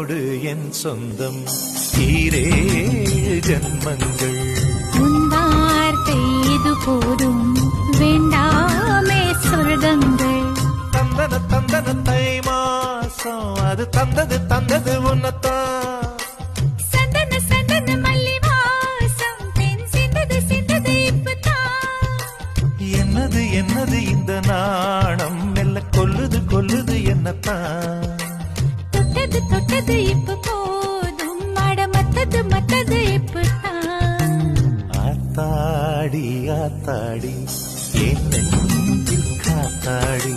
உன்னோடு என் சொந்தம் ஈரேழு ஜன்மங்கள். உன் வார்த்தை இது போதும், வேண்டாமே சொர்க்கங்கள். தந்தன தந்தன தை மாசம் அது தந்தது உன்னத்தான். சந்தன சந்தன மல்லி வாசம் தென் சிந்தது இப்பதான். என்னது இந்த நாணம் மெல்ல கொல்லுது என்னத்தான். தொட்டது இப்ப போதும், மத்தது இப்பதான். ஆத்தாடி என் நெஞ்சில் காத்தாடி.